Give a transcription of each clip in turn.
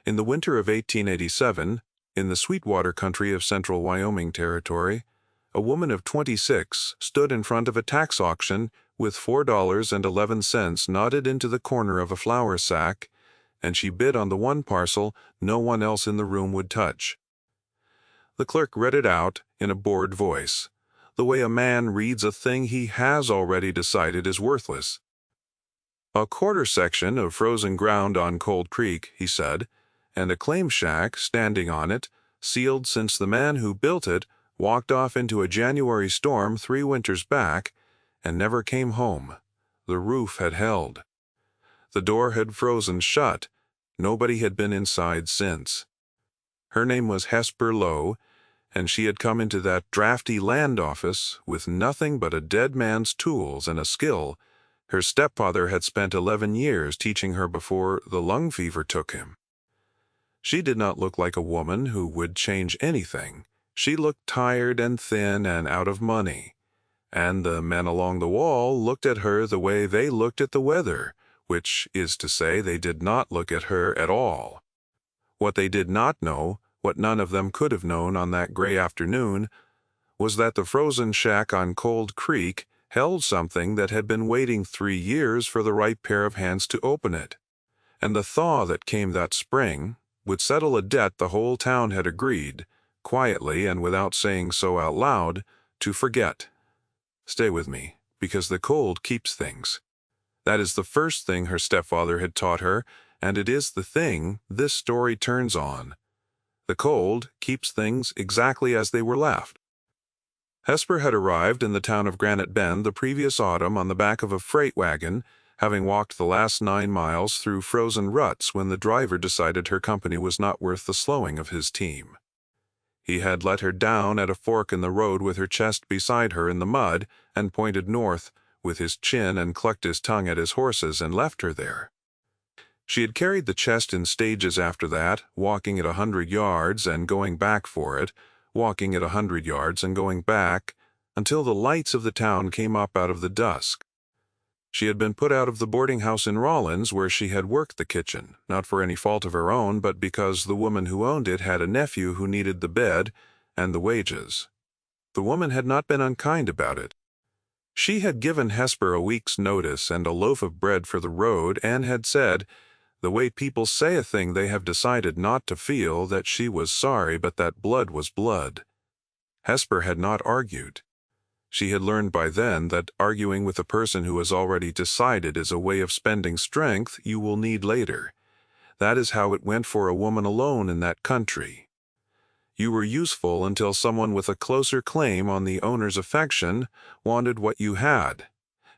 In the winter of 1887, in the Sweetwater country of central Wyoming Territory, a woman of 26 stood in front of a tax auction with $4.11 knotted into the corner of a flour sack, and she bid on the one parcel no one else in the room would touch. The clerk read it out in a bored voice, the way a man reads a thing he has already decided is worthless. "A quarter section of frozen ground on Cold Creek," he said, "and a claim shack standing on it, sealed since the man who built it walked off into a January storm 3 winters back and never came home. The roof had held. The door had frozen shut. Nobody had been inside since. Her name was Hesper Lowe, and she had come into that drafty land office with nothing but a dead man's tools and a skill her stepfather had spent 11 years teaching her before the lung fever took him. She did not look like a woman who would change anything. She looked tired and thin and out of money, and the men along the wall looked at her the way they looked at the weather, which is to say they did not look at her at all. What they did not know, what none of them could have known on that gray afternoon, was that the frozen shack on Cold Creek held something that had been waiting 3 years for the right pair of hands to open it, and the thaw that came that spring would settle a debt the whole town had agreed, quietly and without saying so out loud, to forget. Stay with me, because the cold keeps things. That is the first thing her stepfather had taught her, and it is the thing this story turns on. The cold keeps things exactly as they were left. Hesper had arrived in the town of Granite Bend the previous autumn on the back of a freight wagon, having walked the last 9 miles through frozen ruts when the driver decided her company was not worth the slowing of his team. He had let her down at a fork in the road with her chest beside her in the mud and pointed north with his chin and clucked his tongue at his horses and left her there. She had carried the chest in stages after that, walking at 100 yards and going back for it, walking at 100 yards and going back, until the lights of the town came up out of the dusk. She had been put out of the boarding house in Rawlins where she had worked the kitchen, not for any fault of her own, but because the woman who owned it had a nephew who needed the bed and the wages. The woman had not been unkind about it. She had given Hesper a week's notice and a loaf of bread for the road, and had said, the way people say a thing they have decided not to feel, that she was sorry but that blood was blood. Hesper had not argued. She had learned by then that arguing with a person who has already decided is a way of spending strength you will need later. That is how it went for a woman alone in that country. You were useful until someone with a closer claim on the owner's affection wanted what you had,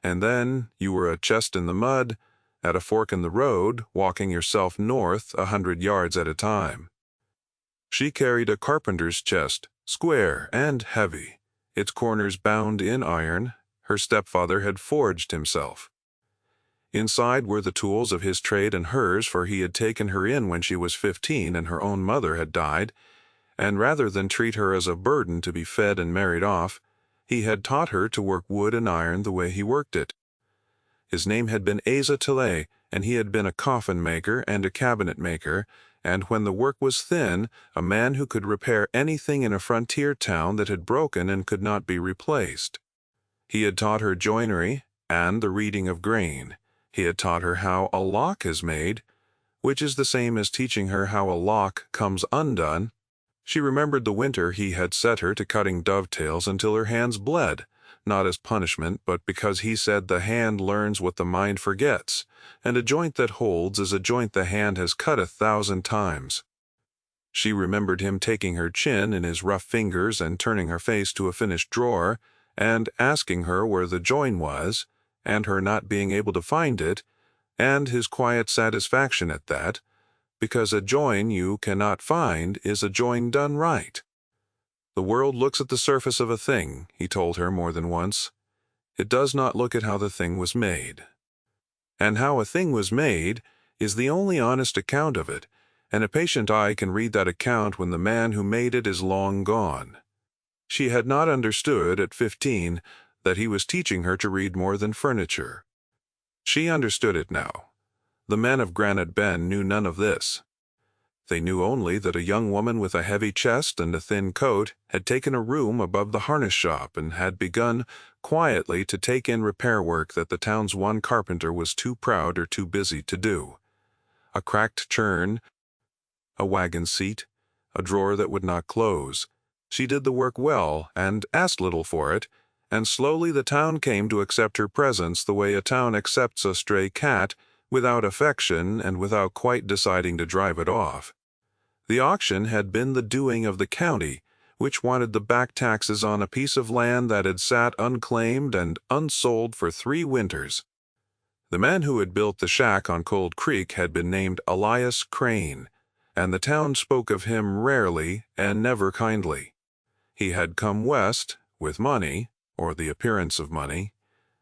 and then you were a chest in the mud, at a fork in the road, walking yourself north 100 yards at a time. She carried a carpenter's chest, square and heavy, its corners bound in iron. Her stepfather had forged himself. Inside were the tools of his trade and hers, for he had taken her in when she was 15 and her own mother had died, and rather than treat her as a burden to be fed and married off, he had taught her to work wood and iron the way he worked it. His name had been Asa Tilley, and he had been a coffin maker and a cabinet maker, and when the work was thin, a man who could repair anything in a frontier town that had broken and could not be replaced. He had taught her joinery and the reading of grain. He had taught her how a lock is made, which is the same as teaching her how a lock comes undone. She remembered the winter he had set her to cutting dovetails until her hands bled, not as punishment, but because he said the hand learns what the mind forgets, and a joint that holds is a joint the hand has cut 1,000 times. She remembered him taking her chin in his rough fingers and turning her face to a finished drawer, and asking her where the join was, and her not being able to find it, and his quiet satisfaction at that, because a join you cannot find is a join done right. The world looks at the surface of a thing, he told her more than once. It does not look at how the thing was made. And how a thing was made is the only honest account of it, and a patient eye can read that account when the man who made it is long gone. She had not understood at 15 that he was teaching her to read more than furniture. She understood it now. The men of Granite Bend knew none of this. They knew only that a young woman with a heavy chest and a thin coat had taken a room above the harness shop and had begun quietly to take in repair work that the town's one carpenter was too proud or too busy to do. A cracked churn, a wagon seat, a drawer that would not close. She did the work well and asked little for it, and slowly the town came to accept her presence the way a town accepts a stray cat, without affection and without quite deciding to drive it off. The auction had been the doing of the county, which wanted the back taxes on a piece of land that had sat unclaimed and unsold for 3 winters. The man who had built the shack on Cold Creek had been named Elias Crane, and the town spoke of him rarely and never kindly. He had come west with money, or the appearance of money,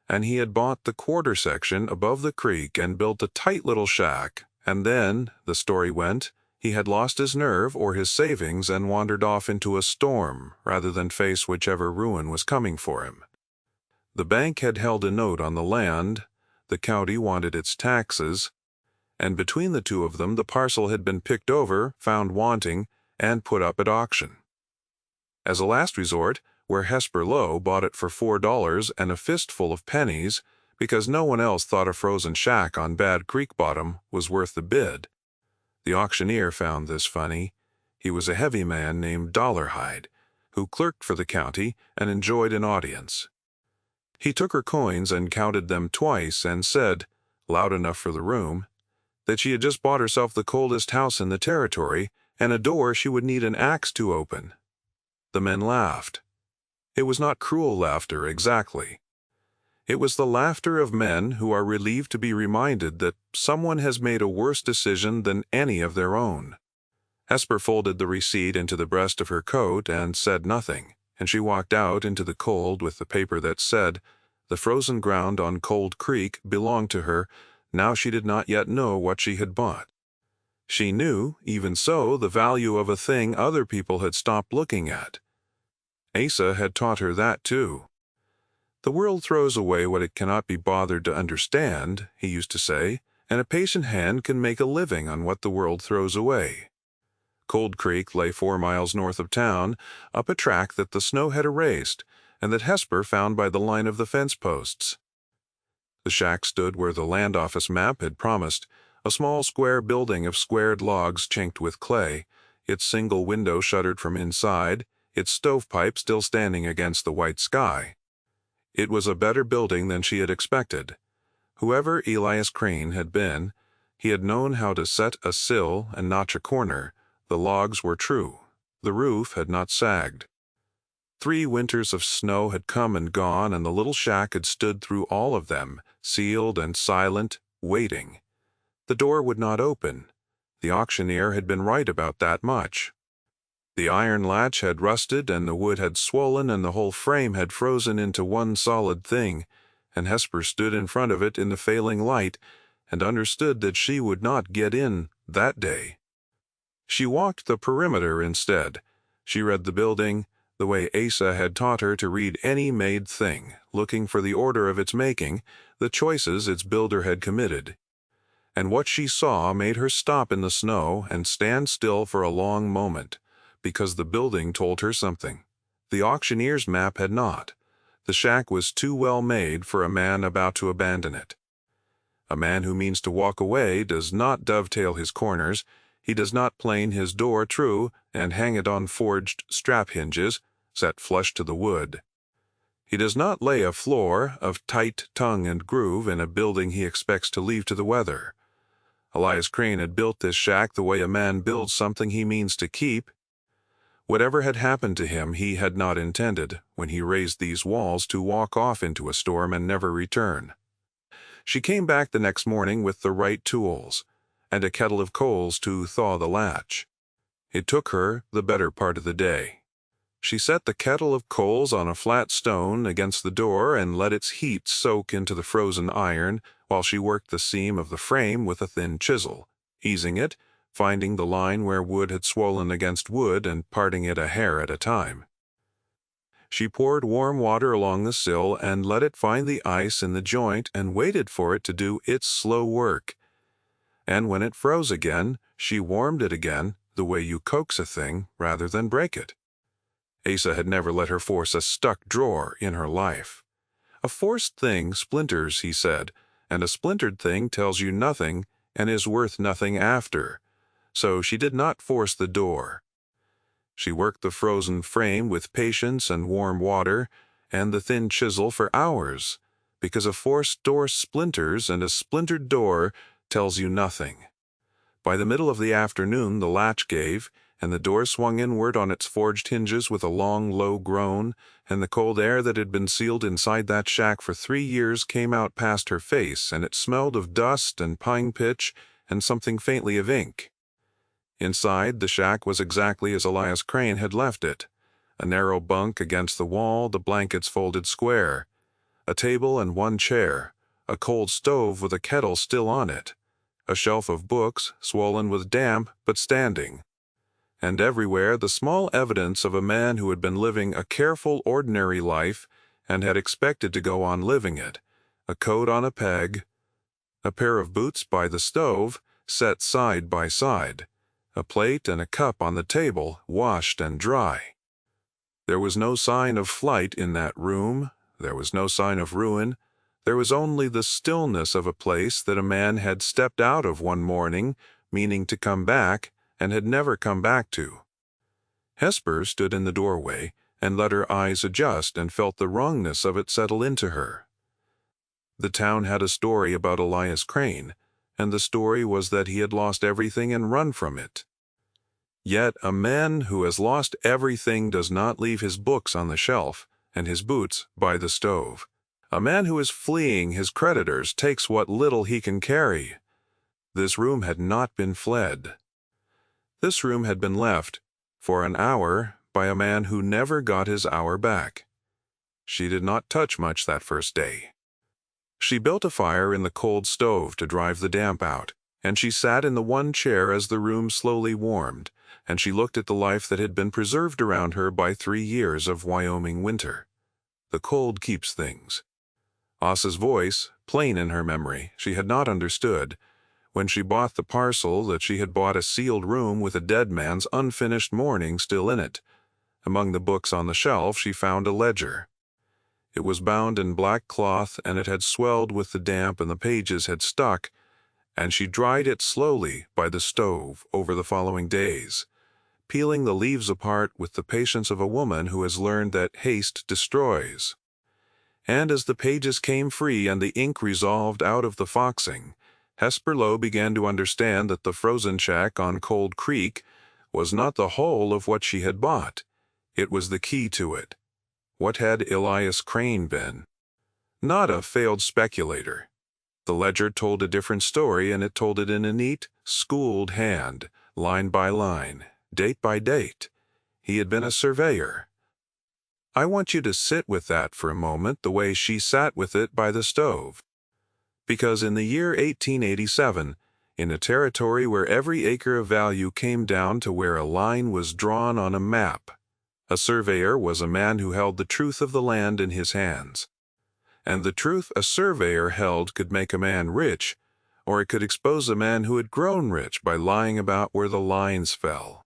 and he had bought the quarter section above the creek and built a tight little shack, and then, the story went, he had lost his nerve or his savings and wandered off into a storm rather than face whichever ruin was coming for him. The bank had held a note on the land, the county wanted its taxes, and between the two of them the parcel had been picked over, found wanting, and put up at auction. As a last resort, where Hesper Lowe bought it for $4 and a fistful of pennies, because no one else thought a frozen shack on Bad Creek bottom was worth the bid. The auctioneer found this funny. He was a heavy man named Dollarhide, who clerked for the county and enjoyed an audience. He took her coins and counted them twice and said, loud enough for the room, that she had just bought herself the coldest house in the territory and a door she would need an axe to open. The men laughed. It was not cruel laughter exactly. It was the laughter of men who are relieved to be reminded that someone has made a worse decision than any of their own. Hesper folded the receipt into the breast of her coat and said nothing, and she walked out into the cold with the paper that said, the frozen ground on Cold Creek belonged to her. Now she did not yet know what she had bought. She knew, even so, the value of a thing other people had stopped looking at. Asa had taught her that too. The world throws away what it cannot be bothered to understand, he used to say, and a patient hand can make a living on what the world throws away. Cold Creek lay 4 miles north of town, up a track that the snow had erased, and that Hesper found by the line of the fence posts. The shack stood where the land office map had promised, a small square building of squared logs chinked with clay, its single window shuttered from inside, its stovepipe still standing against the white sky. It was a better building than she had expected. Whoever Elias Crane had been, he had known how to set a sill and notch a corner. The logs were true. The roof had not sagged. 3 winters of snow had come and gone, and the little shack had stood through all of them, sealed and silent, waiting. The door would not open. The auctioneer had been right about that much. The iron latch had rusted, and the wood had swollen, and the whole frame had frozen into one solid thing, and Hesper stood in front of it in the failing light, and understood that she would not get in that day. She walked the perimeter instead. She read the building, the way Asa had taught her to read any made thing, looking for the order of its making, the choices its builder had committed. And what she saw made her stop in the snow and stand still for a long moment, because the building told her something. The auctioneer's map had not. The shack was too well made for a man about to abandon it. A man who means to walk away does not dovetail his corners. He does not plane his door true and hang it on forged strap hinges, set flush to the wood. He does not lay a floor of tight tongue and groove in a building he expects to leave to the weather. Elias Crane had built this shack the way a man builds something he means to keep. Whatever had happened to him he had not intended, when he raised these walls, to walk off into a storm and never return. She came back the next morning with the right tools, and a kettle of coals to thaw the latch. It took her the better part of the day. She set the kettle of coals on a flat stone against the door and let its heat soak into the frozen iron while she worked the seam of the frame with a thin chisel, easing it, finding the line where wood had swollen against wood and parting it a hair at a time. She poured warm water along the sill and let it find the ice in the joint and waited for it to do its slow work. And when it froze again, She warmed it again, the way you coax a thing rather than break it. Asa had never let her force a stuck drawer in her life. A forced thing splinters, he said, and a splintered thing tells you nothing and is worth nothing after. So she did not force the door. She worked the frozen frame with patience and warm water and the thin chisel for hours, because a forced door splinters and a splintered door tells you nothing. By the middle of the afternoon the latch gave, and the door swung inward on its forged hinges with a long, low groan, and the cold air that had been sealed inside that shack for 3 years came out past her face, and it smelled of dust and pine pitch and something faintly of ink. Inside, the shack was exactly as Elias Crane had left it. A narrow bunk against the wall, the blankets folded square, a table and 1 chair, a cold stove with a kettle still on it, a shelf of books, swollen with damp but standing, and everywhere the small evidence of a man who had been living a careful, ordinary life and had expected to go on living it: a coat on a peg, a pair of boots by the stove, set side by side, a plate and a cup on the table, washed and dry. There was no sign of flight in that room. There was no sign of ruin. There was only the stillness of a place that a man had stepped out of one morning, meaning to come back, and had never come back to. Hesper stood in the doorway and let her eyes adjust and felt the wrongness of it settle into her. The town had a story about Elias Crane, and the story was that he had lost everything and run from it. Yet a man who has lost everything does not leave his books on the shelf and his boots by the stove. A man who is fleeing his creditors takes what little he can carry. This room had not been fled. This room had been left, for an hour, by a man who never got his hour back. She did not touch much that first day. She built a fire in the cold stove to drive the damp out, and she sat in the 1 chair as the room slowly warmed, and she looked at the life that had been preserved around her by 3 years of Wyoming winter. The cold keeps things. Asa's voice, plain in her memory, she had not understood. When she bought the parcel, that she had bought a sealed room with a dead man's unfinished mourning still in it. Among the books on the shelf she found a ledger. It was bound in black cloth, and it had swelled with the damp, and the pages had stuck, and she dried it slowly by the stove over the following days, peeling the leaves apart with the patience of a woman who has learned that haste destroys. And as the pages came free and the ink resolved out of the foxing, Hesper Lowe began to understand that the frozen shack on Cold Creek was not the whole of what she had bought. It was the key to it. What had Elias Crane been? Not a failed speculator. The ledger told a different story, and it told it in a neat, schooled hand, line by line, date by date. He had been a surveyor. I want you to sit with that for a moment, the way she sat with it by the stove. Because in the year 1887, in a territory where every acre of value came down to where a line was drawn on a map, a surveyor was a man who held the truth of the land in his hands. And the truth a surveyor held could make a man rich, or it could expose a man who had grown rich by lying about where the lines fell.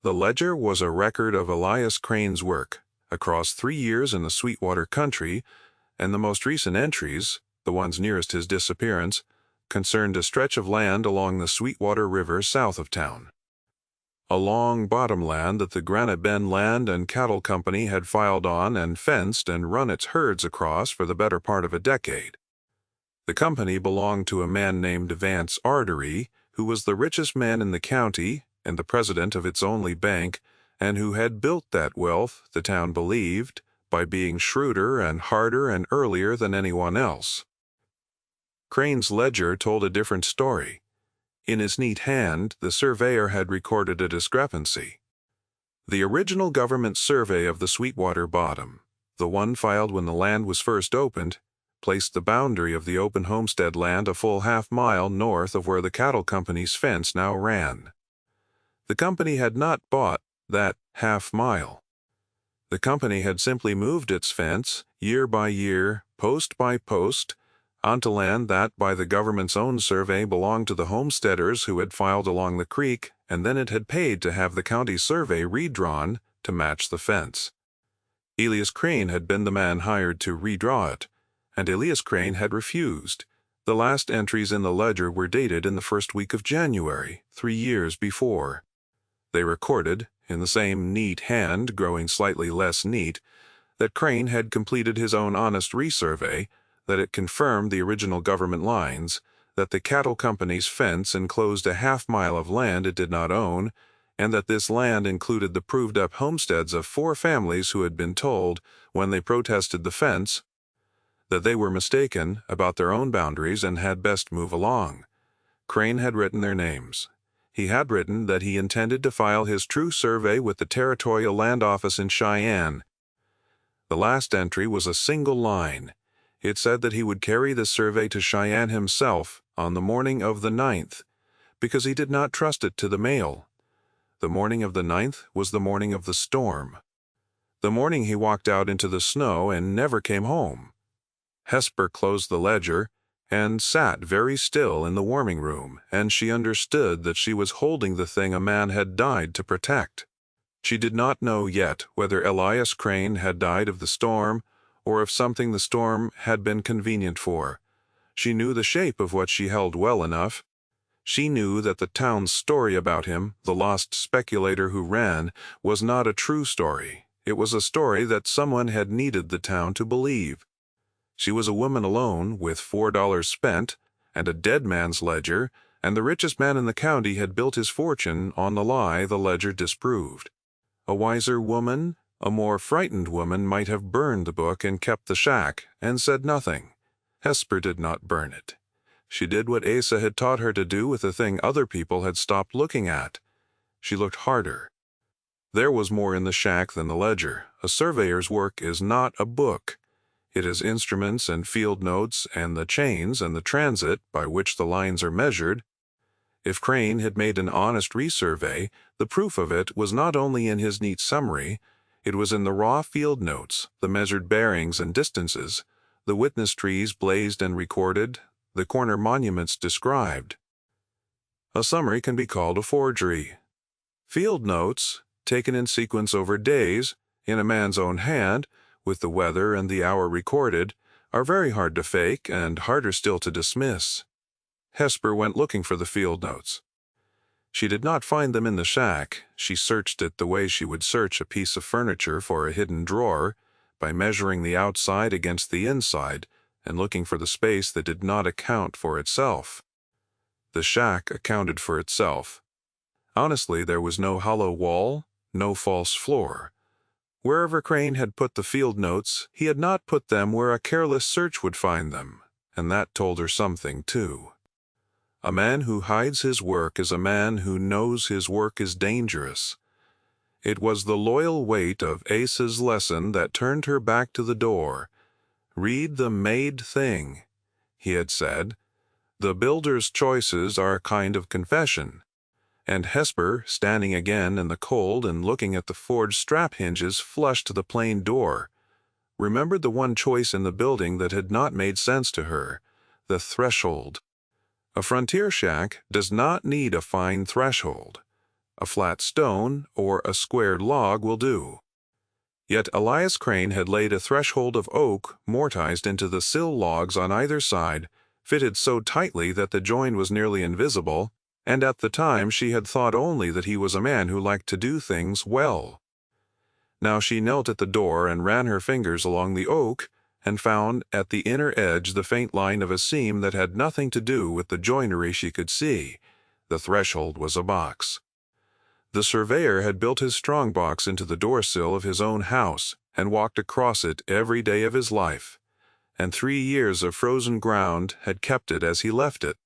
The ledger was a record of Elias Crane's work across 3 years in the Sweetwater country, and the most recent entries, the ones nearest his disappearance, concerned a stretch of land along the Sweetwater River south of town. A long bottomland that the Granite Bend Land and Cattle Company had filed on and fenced and run its herds across for the better part of a decade. The company belonged to a man named Vance Artery, who was the richest man in the county and the president of its only bank, and who had built that wealth, the town believed, by being shrewder and harder and earlier than anyone else. Crane's ledger told a different story. In his neat hand, the surveyor had recorded a discrepancy. The original government survey of the Sweetwater bottom, the one filed when the land was first opened, placed the boundary of the open homestead land a full half-mile north of where the cattle company's fence now ran. The company had not bought that half-mile. The company had simply moved its fence, year by year, post by post, onto land that, by the government's own survey, belonged to the homesteaders who had filed along the creek, and then it had paid to have the county survey redrawn to match the fence. Elias Crane had been the man hired to redraw it, and Elias Crane had refused. The last entries in the ledger were dated in the first week of January, 3 years before. They recorded, in the same neat hand growing slightly less neat, that Crane had completed his own honest resurvey, that it confirmed the original government lines, that the cattle company's fence enclosed a half-mile of land it did not own, and that this land included the proved-up homesteads of 4 families who had been told, when they protested the fence, that they were mistaken about their own boundaries and had best move along. Crane had written their names. He had written that he intended to file his true survey with the Territorial Land Office in Cheyenne. The last entry was a single line. It said that he would carry the survey to Cheyenne himself on the morning of the 9th, because he did not trust it to the mail. The morning of the 9th was the morning of the storm. The morning he walked out into the snow and never came home. Hesper closed the ledger and sat very still in the warming room, and she understood that she was holding the thing a man had died to protect. She did not know yet whether Elias Crane had died of the storm or of something the storm had been convenient for. She knew the shape of what she held well enough. She knew that the town's story about him, the lost speculator who ran, was not a true story. It was a story that someone had needed the town to believe. She was a woman alone, with $4 spent, and a dead man's ledger, and the richest man in the county had built his fortune on the lie the ledger disproved. A wiser woman, a more frightened woman, might have burned the book and kept the shack, and said nothing. Hesper did not burn it. She did what Asa had taught her to do with the thing other people had stopped looking at. She looked harder. There was more in the shack than the ledger. A surveyor's work is not a book. It is instruments and field notes and the chains and the transit by which the lines are measured. If Crane had made an honest resurvey, the proof of it was not only in his neat summary, it was in the raw field notes, the measured bearings and distances, the witness trees blazed and recorded, the corner monuments described. A summary can be called a forgery. Field notes, taken in sequence over days, in a man's own hand, with the weather and the hour recorded, are very hard to fake and harder still to dismiss. Hesper went looking for the field notes. She did not find them in the shack. She searched it the way she would search a piece of furniture for a hidden drawer, by measuring the outside against the inside and looking for the space that did not account for itself. The shack accounted for itself. Honestly, there was no hollow wall, no false floor. Wherever Crane had put the field notes, he had not put them where a careless search would find them, and that told her something, too. A man who hides his work is a man who knows his work is dangerous. It was the loyal weight of Asa's lesson that turned her back to the door. "Read the made thing," he had said. "The builder's choices are a kind of confession." And Hesper, standing again in the cold and looking at the forged strap hinges flush to the plain door, remembered the one choice in the building that had not made sense to her, the threshold. A frontier shack does not need a fine threshold. A flat stone or a squared log will do. Yet Elias Crane had laid a threshold of oak mortised into the sill logs on either side, fitted so tightly that the join was nearly invisible, and at the time she had thought only that he was a man who liked to do things well. Now she knelt at the door and ran her fingers along the oak, and found at the inner edge the faint line of a seam that had nothing to do with the joinery she could see. The threshold was a box. The surveyor had built his strong box into the door-sill of his own house and walked across it every day of his life, and 3 years of frozen ground had kept it as he left it.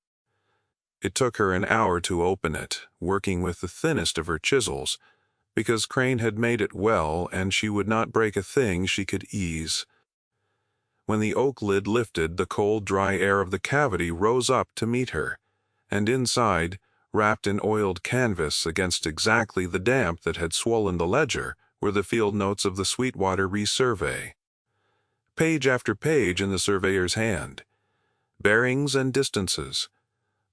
It took her an hour to open it, working with the thinnest of her chisels, because Crane had made it well and she would not break a thing she could ease. When the oak lid lifted, the cold, dry air of the cavity rose up to meet her, and inside, wrapped in oiled canvas against exactly the damp that had swollen the ledger, were the field notes of the Sweetwater resurvey. Page after page in the surveyor's hand. bearings and distances,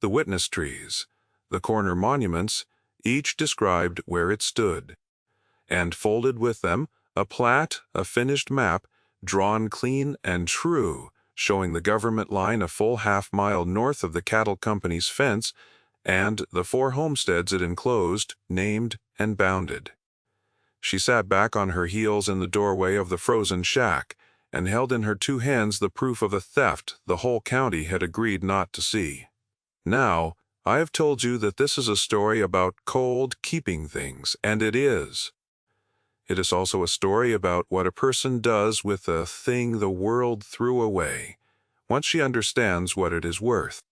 the witness trees, the corner monuments, each described where it stood, and folded with them a plat, a finished map, drawn clean and true, showing the government line a full half-mile north of the cattle company's fence and the 4 homesteads it enclosed, named and bounded. She sat back on her heels in the doorway of the frozen shack and held in her 2 hands the proof of a theft the whole county had agreed not to see. Now, I have told you that this is a story about cold keeping things, and it is. It is also a story about what a person does with a thing the world threw away, once she understands what it is worth.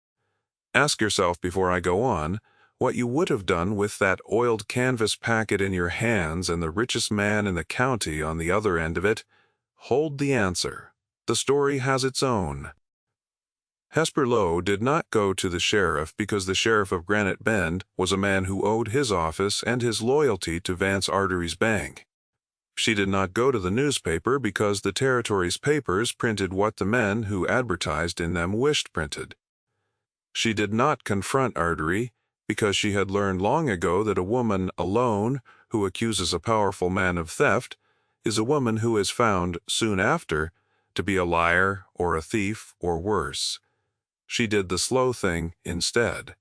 Ask yourself before I go on, what you would have done with that oiled canvas packet in your hands and the richest man in the county on the other end of it. Hold the answer. The story has its own. Hesper Lowe did not go to the sheriff because the sheriff of Granite Bend was a man who owed his office and his loyalty to Vance Artery's bank. She did not go to the newspaper because the territory's papers printed what the men who advertised in them wished printed. She did not confront Artery because she had learned long ago that a woman alone who accuses a powerful man of theft is a woman who is found soon after to be a liar or a thief or worse. She did the slow thing instead.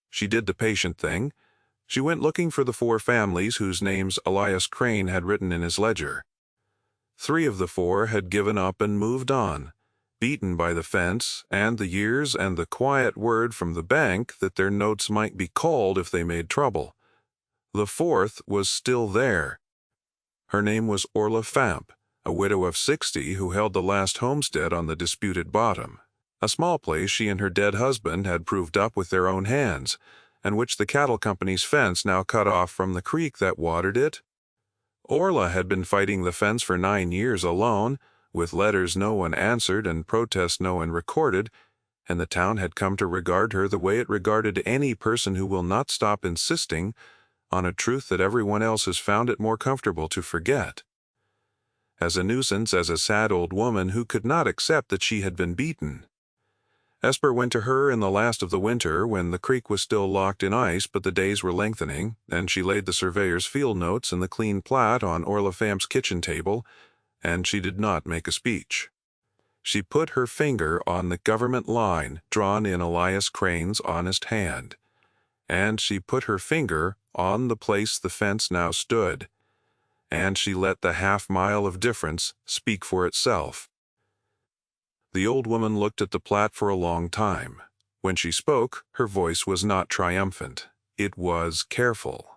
She did the patient thing. She went looking for the 4 families whose names Elias Crane had written in his ledger. 3 of the 4 had given up and moved on, beaten by the fence and the years and the quiet word from the bank that their notes might be called if they made trouble. The 4th was still there. Her name was Orla Famp, a widow of 60 who held the last homestead on the disputed bottom, a small place she and her dead husband had proved up with their own hands, and which the cattle company's fence now cut off from the creek that watered it. Orla had been fighting the fence for 9 years alone, with letters no one answered and protests no one recorded, and the town had come to regard her the way it regarded any person who will not stop insisting on a truth that everyone else has found it more comfortable to forget. As a nuisance, as a sad old woman who could not accept that she had been beaten. Hesper went to her in the last of the winter when the creek was still locked in ice but the days were lengthening, and she laid the surveyor's field notes and the clean plat on Orla Famp's kitchen table, and she did not make a speech. She put her finger on the government line drawn in Elias Crane's honest hand, and she put her finger on the place the fence now stood, and she let the half-mile of difference speak for itself. The old woman looked at the plat for a long time. When she spoke, her voice was not triumphant. It was careful.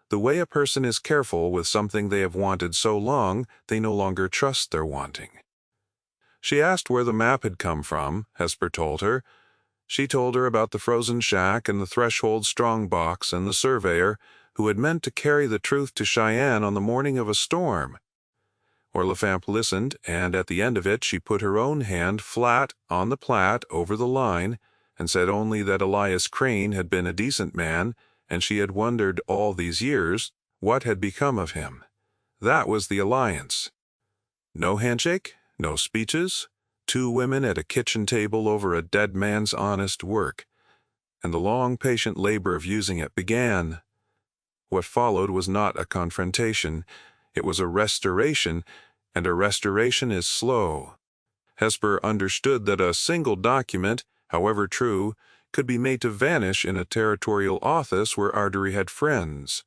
The way a person is careful with something they have wanted so long, they no longer trust their wanting. She asked where the map had come from, Hesper told her. She told her about the frozen shack and the threshold strong box and the surveyor who had meant to carry the truth to Cheyenne on the morning of a storm. Orla Famp listened, and at the end of it she put her own hand flat on the plat over the line and said only that Elias Crane had been a decent man, and she had wondered all these years what had become of him. That was the alliance. No handshake, no speeches, 2 women at a kitchen table over a dead man's honest work, and the long patient labor of using it began. What followed was not a confrontation, it was a restoration, and a restoration is slow. Hesper understood that a single document, however true, could be made to vanish in a territorial office where Artery had friends.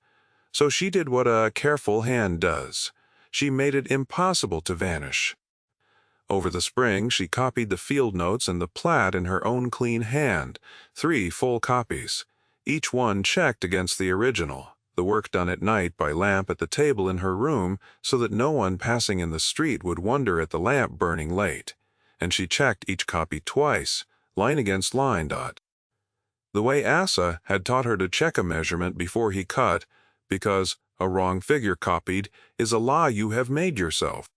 So she did what a careful hand does. She made it impossible to vanish. Over the spring, she copied the field notes and the plat in her own clean hand, 3 full copies, each one checked against the original, the work done at night by lamp at the table in her room so that no one passing in the street would wonder at the lamp burning late, and she checked each copy twice, line against line. The way Asa had taught her to check a measurement before he cut, because a wrong figure copied is a lie you have made yourself.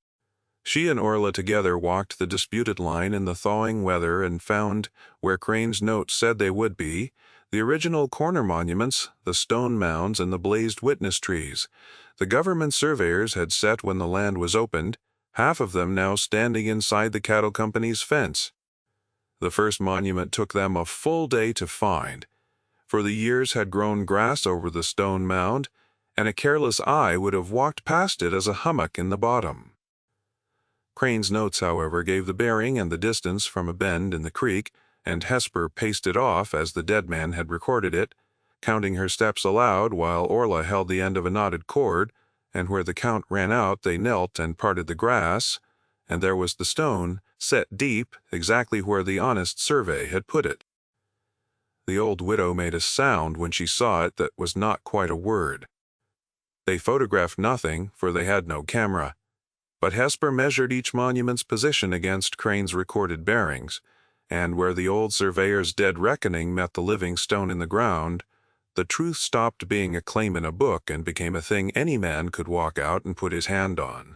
She and Orla together walked the disputed line in the thawing weather and found, where Crane's note said they would be, the original corner monuments, the stone mounds, and the blazed witness trees. The government surveyors had set when the land was opened, half of them now standing inside the cattle company's fence. The first monument took them a full day to find, for the years had grown grass over the stone mound, and a careless eye would have walked past it as a hummock in the bottom. Crane's notes, however, gave the bearing and the distance from a bend in the creek, and Hesper paced it off as the dead man had recorded it, counting her steps aloud while Orla held the end of a knotted cord, and where the count ran out they knelt and parted the grass, and there was the stone, set deep, exactly where the honest survey had put it. The old widow made a sound when she saw it that was not quite a word. They photographed nothing, for they had no camera, but Hesper measured each monument's position against Crane's recorded bearings, and where the old surveyor's dead reckoning met the living stone in the ground, the truth stopped being a claim in a book and became a thing any man could walk out and put his hand on.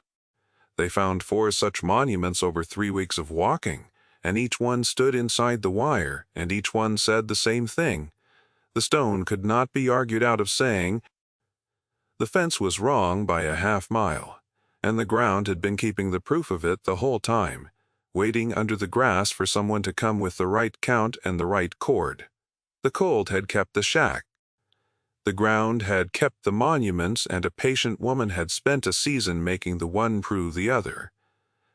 They found 4 such monuments over 3 weeks of walking, and each one stood inside the wire, and each one said the same thing. The stone could not be argued out of saying the fence was wrong by a half-mile, and the ground had been keeping the proof of it the whole time, waiting under the grass for someone to come with the right count and the right cord. The cold had kept the shack. The ground had kept the monuments, and a patient woman had spent a season making the one prove the other.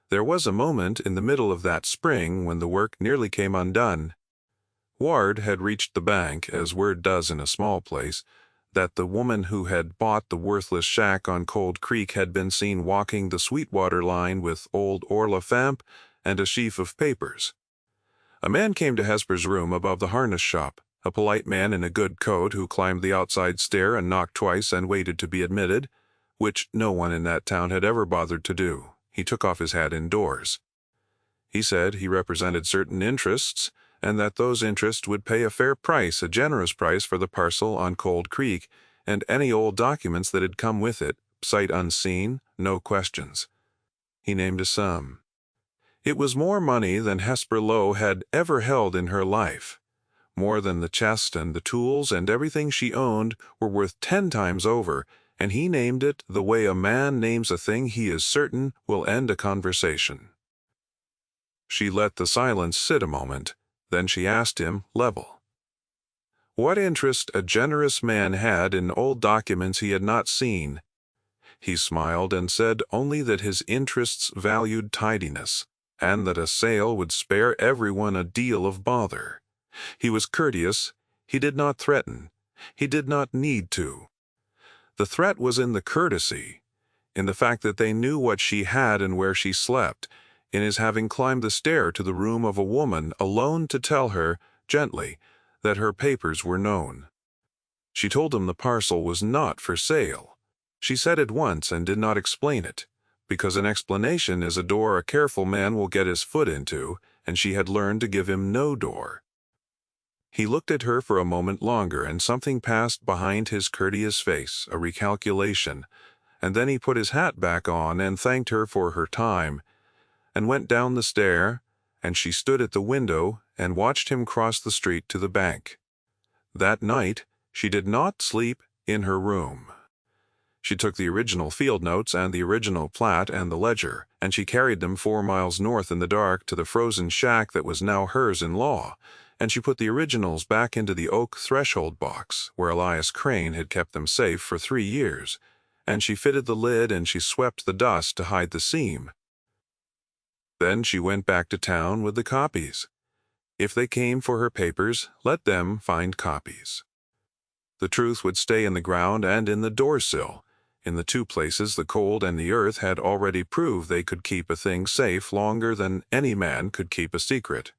There was a moment in the middle of that spring when the work nearly came undone. Ward had reached the bank, as word does in a small place, that the woman who had bought the worthless shack on Cold Creek had been seen walking the Sweetwater line with old Orla Famp and a sheaf of papers. A man came to Hesper's room above the harness shop, a polite man in a good coat who climbed the outside stair and knocked twice and waited to be admitted, which no one in that town had ever bothered to do. He took off his hat indoors. He said he represented certain interests, and that those interests would pay a fair price, a generous price, for the parcel on Cold Creek, and any old documents that had come with it, sight unseen, no questions. He named a sum. It was more money than Hesper Lowe had ever held in her life. More than the chest and the tools and everything she owned were worth 10 times over, and he named it the way a man names a thing he is certain will end a conversation. She let the silence sit a moment. Then she asked him, level, what interest a generous man had in old documents he had not seen. He smiled and said only that his interests valued tidiness, and that a sale would spare everyone a deal of bother. He was courteous. He did not threaten. He did not need to. The threat was in the courtesy, in the fact that they knew what she had and where she slept, in his having climbed the stair to the room of a woman alone to tell her, gently, that her papers were known. She told him the parcel was not for sale. She said it once and did not explain it, because an explanation is a door a careful man will get his foot into, and she had learned to give him no door. He looked at her for a moment longer, and something passed behind his courteous face, a recalculation, and then he put his hat back on and thanked her for her time, and went down the stair, and she stood at the window and watched him cross the street to the bank. That night she did not sleep in her room. She took the original field notes and the original plat and the ledger, and she carried them 4 miles north in the dark to the frozen shack that was now hers in law, and she put the originals back into the oak threshold box, where Elias Crane had kept them safe for 3 years, and she fitted the lid and she swept the dust to hide the seam. Then she went back to town with the copies. If they came for her papers, let them find copies. The truth would stay in the ground and in the door-sill. In the 2 places the cold and the earth had already proved they could keep a thing safe longer than any man could keep a secret.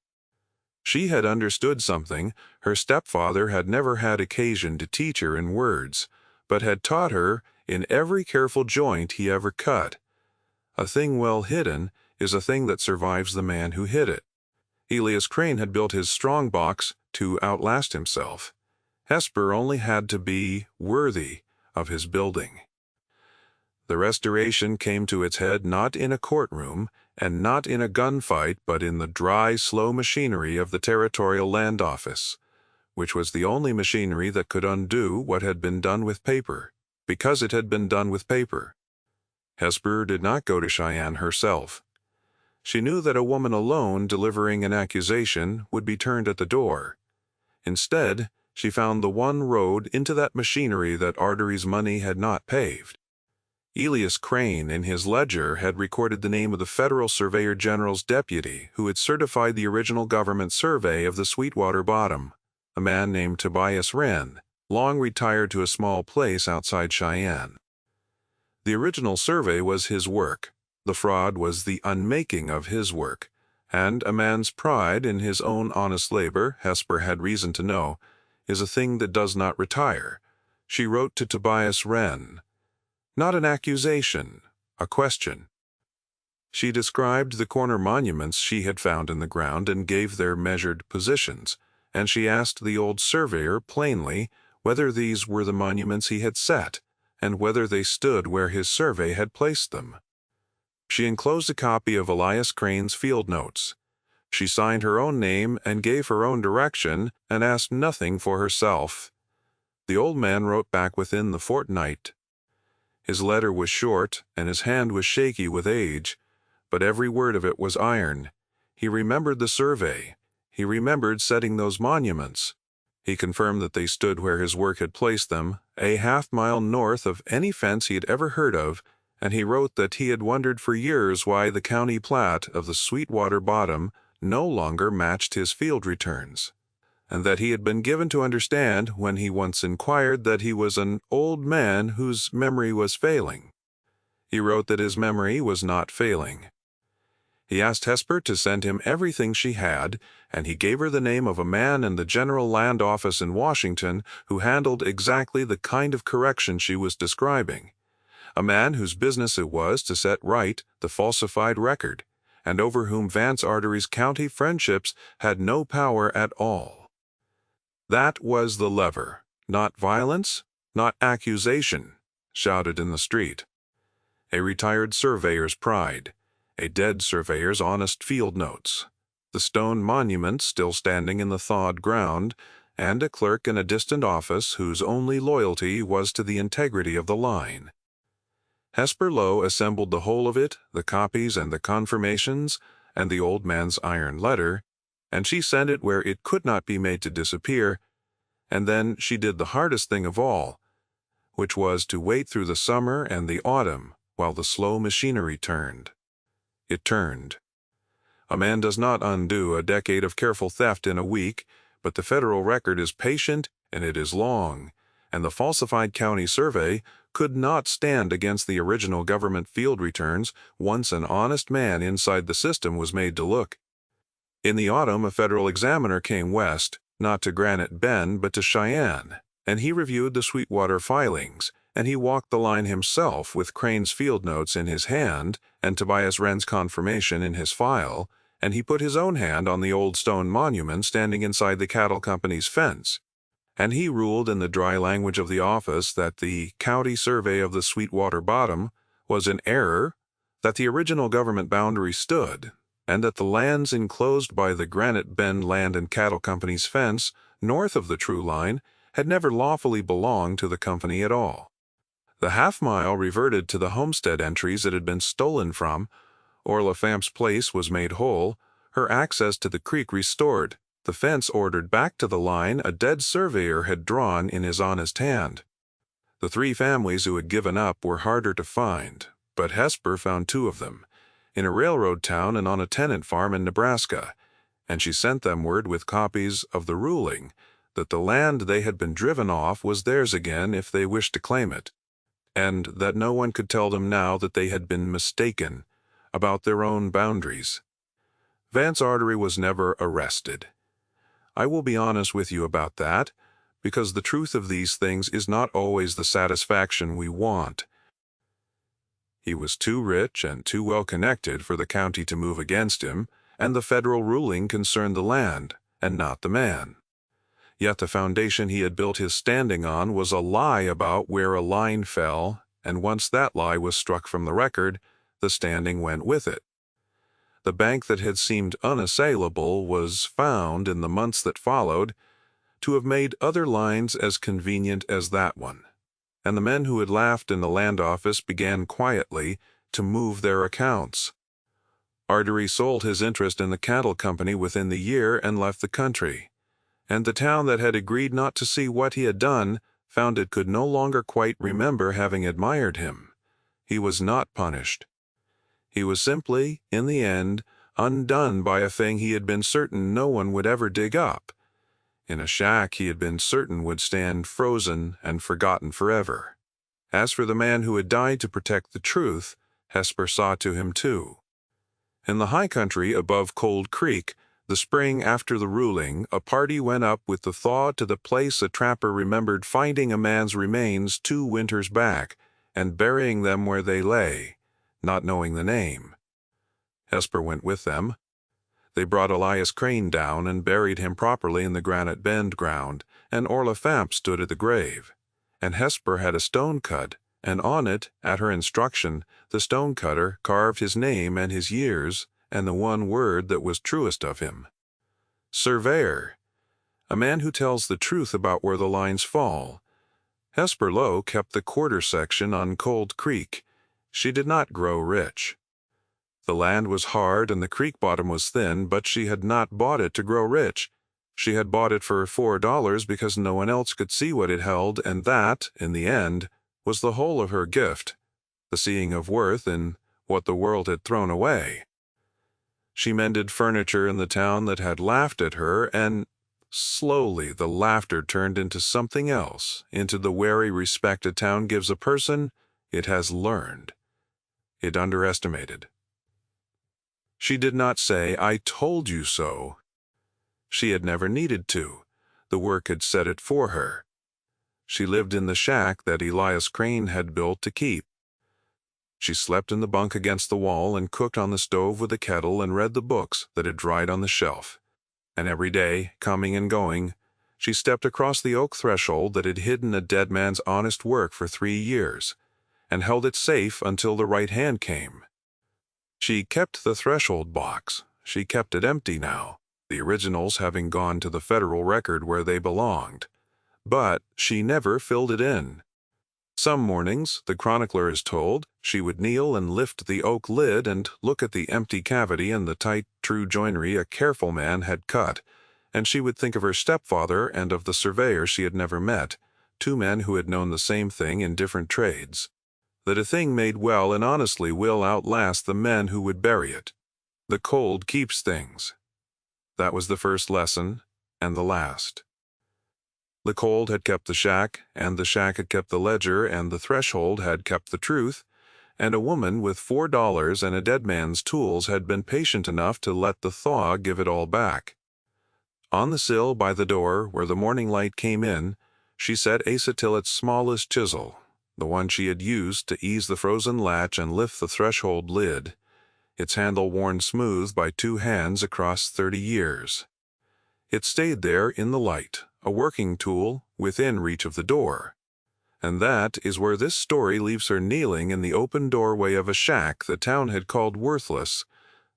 She had understood something her stepfather had never had occasion to teach her in words, but had taught her in every careful joint he ever cut. A thing well hidden is a thing that survives the man who hid it. Elias Crane had built his strong box to outlast himself. Hesper only had to be worthy of his building. The Restoration came to its head not in a courtroom and not in a gunfight, but in the dry, slow machinery of the Territorial Land Office, which was the only machinery that could undo what had been done with paper, because it had been done with paper. Hesper did not go to Cheyenne herself. She knew that a woman alone delivering an accusation would be turned at the door. Instead, she found the one road into that machinery that Artery's money had not paved. Elias Crane, in his ledger, had recorded the name of the Federal Surveyor General's deputy who had certified the original government survey of the Sweetwater Bottom, a man named Tobias Wren, long retired to a small place outside Cheyenne. The original survey was his work. The fraud was the unmaking of his work, and a man's pride in his own honest labor, Hesper had reason to know, is a thing that does not retire. She wrote to Tobias Wren. Not an accusation, a question. She described the corner monuments she had found in the ground and gave their measured positions, and she asked the old surveyor plainly whether these were the monuments he had set, and whether they stood where his survey had placed them. She enclosed a copy of Elias Crane's field notes. She signed her own name and gave her own direction and asked nothing for herself. The old man wrote back within the fortnight. His letter was short, and his hand was shaky with age, but every word of it was iron. He remembered the survey. He remembered setting those monuments. He confirmed that they stood where his work had placed them, a half-mile north of any fence he had ever heard of, and he wrote that he had wondered for years why the county plat of the Sweetwater Bottom no longer matched his field returns, and that he had been given to understand when he once inquired that he was an old man whose memory was failing. He wrote that his memory was not failing. He asked Hesper to send him everything she had, and he gave her the name of a man in the General Land Office in Washington who handled exactly the kind of correction she was describing, a man whose business it was to set right the falsified record, and over whom Vance Artery's county friendships had no power at all. That was the lever, not violence, not accusation, shouted in the street. A retired surveyor's pride, a dead surveyor's honest field notes, the stone monument still standing in the thawed ground, and a clerk in a distant office whose only loyalty was to the integrity of the line. Hesper Lowe assembled the whole of it, the copies and the confirmations, and the old man's iron letter, and she sent it where it could not be made to disappear, and then she did the hardest thing of all, which was to wait through the summer and the autumn while the slow machinery turned. It turned. A man does not undo a decade of careful theft in a week, but the federal record is patient and it is long, and the falsified county survey could not stand against the original government field returns once an honest man inside the system was made to look. In the autumn, a federal examiner came west, not to Granite Bend but to Cheyenne, and he reviewed the Sweetwater filings, and he walked the line himself with Crane's field notes in his hand and Tobias Wren's confirmation in his file, and he put his own hand on the old stone monument standing inside the cattle company's fence. And he ruled in the dry language of the office that the county survey of the Sweetwater Bottom was in error, that the original government boundary stood, and that the lands enclosed by the Granite Bend Land and Cattle Company's fence north of the true line had never lawfully belonged to the company at all. The half-mile reverted to the homestead entries it had been stolen from, Orla Famp's place was made whole, her access to the creek restored, the fence ordered back to the line a dead surveyor had drawn in his honest hand. The three families who had given up were harder to find, but Hesper found two of them, in a railroad town and on a tenant farm in Nebraska, and she sent them word with copies of the ruling that the land they had been driven off was theirs again if they wished to claim it, and that no one could tell them now that they had been mistaken about their own boundaries. Vance Artery was never arrested. I will be honest with you about that, because the truth of these things is not always the satisfaction we want. He was too rich and too well connected for the county to move against him, and the federal ruling concerned the land, and not the man. Yet the foundation he had built his standing on was a lie about where a line fell, and once that lie was struck from the record, the standing went with it. The bank that had seemed unassailable was found in the months that followed to have made other lines as convenient as that one, and the men who had laughed in the land office began quietly to move their accounts. Artery sold his interest in the cattle company within the year and left the country. And the town that had agreed not to see what he had done found it could no longer quite remember having admired him. He was not punished. He was simply, in the end, undone by a thing he had been certain no one would ever dig up, in a shack he had been certain would stand frozen and forgotten forever. As for the man who had died to protect the truth, Hesper saw to him too. In the high country above Cold Creek, the spring after the ruling, a party went up with the Thaw to the place a trapper remembered finding a man's remains 2 winters back, and burying them where they lay, not knowing the name. Hesper went with them. They brought Elias Crane down and buried him properly in the Granite Bend ground, and Orla Famp stood at the grave. And Hesper had a stone cut, and on it, at her instruction, the stone-cutter carved his name and his years, and the one word that was truest of him. Surveyor, a man who tells the truth about where the lines fall. Hesper Lowe kept the quarter section on Cold Creek. She did not grow rich. The land was hard and the creek bottom was thin, but she had not bought it to grow rich. She had bought it for $4 because no one else could see what it held, and that, in the end, was the whole of her gift, the seeing of worth in what the world had thrown away. She mended furniture in the town that had laughed at her, and slowly the laughter turned into something else, into the wary respect a town gives a person it has learned. It underestimated. She did not say, "I told you so." She had never needed to. The work had said it for her. She lived in the shack that Elias Crane had built to keep. She slept in the bunk against the wall and cooked on the stove with a kettle and read the books that had dried on the shelf. And every day, coming and going, she stepped across the oak threshold that had hidden a dead man's honest work for 3 years, and held it safe until the right hand came. She kept the threshold box. She kept it empty now, the originals having gone to the federal record where they belonged. But she never filled it in. Some mornings, the chronicler is told, she would kneel and lift the oak lid and look at the empty cavity and the tight, true joinery a careful man had cut, and she would think of her stepfather and of the surveyor she had never met, 2 men who had known the same thing in different trades. That a thing made well and honestly will outlast the men who would bury it. The cold keeps things. That was the first lesson, and the last. The cold had kept the shack, and the shack had kept the ledger, and the threshold had kept the truth, and a woman with $4 and a dead man's tools had been patient enough to let the Thaw give it all back. On the sill by the door, where the morning light came in, she set Asa Tillett's smallest chisel, the one she had used to ease the frozen latch and lift the threshold lid, its handle worn smooth by 2 hands across 30 years. It stayed there in the light, a working tool within reach of the door. And that is where this story leaves her kneeling in the open doorway of a shack the town had called worthless,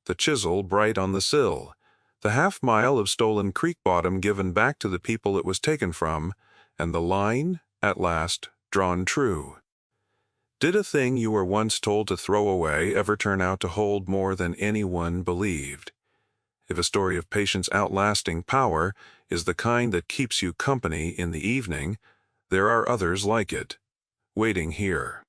the chisel bright on the sill, the half-mile of stolen creek bottom given back to the people it was taken from, and the line, at last, drawn true. Did a thing you were once told to throw away ever turn out to hold more than anyone believed? If a story of patience outlasting power is the kind that keeps you company in the evening, there are others like it, waiting here.